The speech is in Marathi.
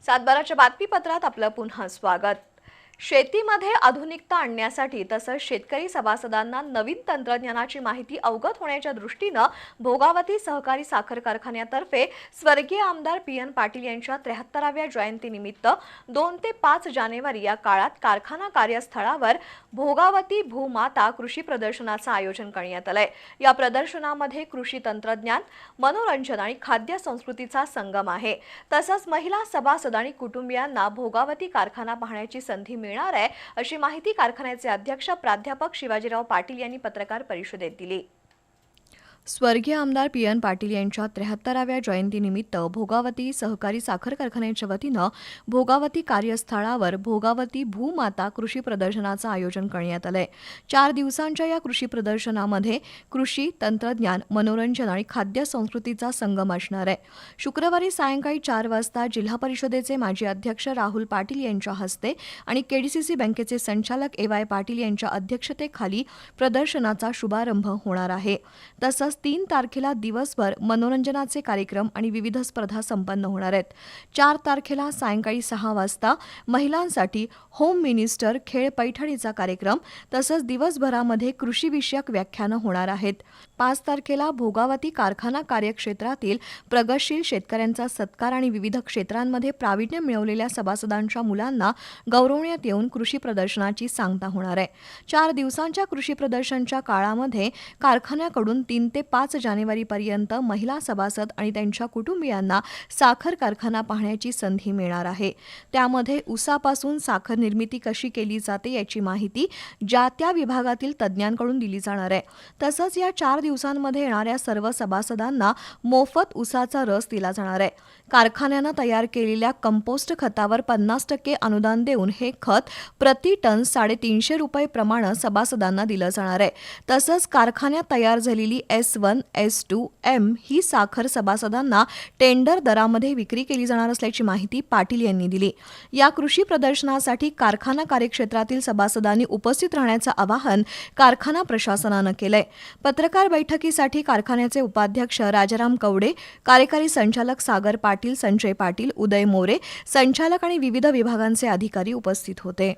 सातबाराच्या बातमीपत्रात आपलं पुन्हा स्वागत। शेतीमध्ये आधुनिकता आणण्यासाठी तसंच शेतकरी सभासदांना नवीन तंत्रज्ञानाची माहिती अवगत होण्याच्या दृष्टीनं भोगावती सहकारी साखर कारखान्यातर्फे स्वर्गीय आमदार पी.एन. पाटील यांच्या 73व्या जयंतीनिमित्त 2 ते 5 जानेवारी या काळात कारखाना कार्यस्थळावर भोगावती भूमाता कृषी प्रदर्शनाचं आयोजन करण्यात आलंय। या प्रदर्शनामध्ये कृषी तंत्रज्ञान, मनोरंजन आणि खाद्य संस्कृतीचा संगम आहे। तसंच महिला सभासद आणि कुटुंबियांना भोगावती कारखाना पाहण्याची संधी मिळणार आहे, अशी माहिती कारखान्याचे अध्यक्ष प्राध्यापक शिवाजीराव पाटील यांनी पत्रकार परिषदेत दिली। स्वर्गीय आमदार पी.एन. पाटील यांच्या 73व्या जयंतीनिमित्त भोगावती सहकारी साखर कारखान्याच्या वतीनं भोगावती कार्यस्थळावर भोगावती भूमाता कृषी प्रदर्शनाचं आयोजन करण्यात आलंय। 4 दिवसांच्या या कृषी प्रदर्शनामध्ये कृषी, तंत्रज्ञान, मनोरंजन आणि खाद्य संस्कृतीचा संगम असणार आहे। शुक्रवारी सायंकाळी 4 वाजता जिल्हा परिषदेचे माजी अध्यक्ष राहुल पाटील यांच्या हस्ते आणि केडीसीसी बँकेचे संचालक ए.वाय. पाटील यांच्या अध्यक्षतेखाली प्रदर्शनाचा शुभारंभ होणार आहे। तसंच 3 तारखेला दिवसभर मनोरंजनाचे कार्यक्रम आणि विविध स्पर्धा संपन्न होणार आहेत। 4 तारखेला सायंकाळी 6 वाजता महिलांसाठी होम मिनिस्टर खेळ पैठणीचा कार्यक्रम तसंच दिवसभरामध्ये कृषीविषयक व्याख्यानं होणार आहेत। 5 तारखेला भोगावती कारखाना कार्यक्षेत्रातील प्रगतशील शेतकऱ्यांचा सत्कार आणि विविध क्षेत्रांमध्ये प्रावीण्य मिळवलेल्या सभासदांच्या मुलांना गौरवण्यात येऊन कृषी प्रदर्शनाची सांगता होणार आहे। 4 दिवसांच्या कृषी प्रदर्शनच्या काळामध्ये कारखान्याकडून 3 ते 5 जानेवारीपर्यंत महिला सभासद आणि त्यांच्या कुटुंबियांना साखर कारखाना पाहण्याची संधी मिळणार आहे। त्यामध्ये ऊसापासून साखर निर्मिती कशी केली जाते याची माहिती ज्या त्या विभागातील तज्ज्ञांकडून दिली जाणार आहे। तसंच या 4 दिवसांमध्ये येणाऱ्या सर्व सभासदांना मोफत ऊसाचा रस दिला जाणार आहे। कारखान्यानं तयार केलेल्या कंपोस्ट खतावर 50% अनुदान देऊन हे खत प्रति टन 350 रुपये प्रमाणे सभासदांना दिलं जाणार आहे। तसंच कारखान्यात तयार झालेली S1, S2, M ही साखर सभासदांना टेंडर दरामध्ये विक्री केली जाणार असल्याची माहिती पाटील यांनी दिली। या कृषी प्रदर्शनासाठी कारखाना कार्यक्षेत्रातील सभासदांनी उपस्थित राहण्याचं आवाहन कारखाना प्रशासनानं केलंय। पत्रकार बैठकीसाठी कारखान्याचे उपाध्यक्ष राजाराम कवडे, कार्यकारी संचालक सागर पाटील, संजय पाटील, उदय मोरे, संचालक आणि विविध विभागांचे अधिकारी उपस्थित होते।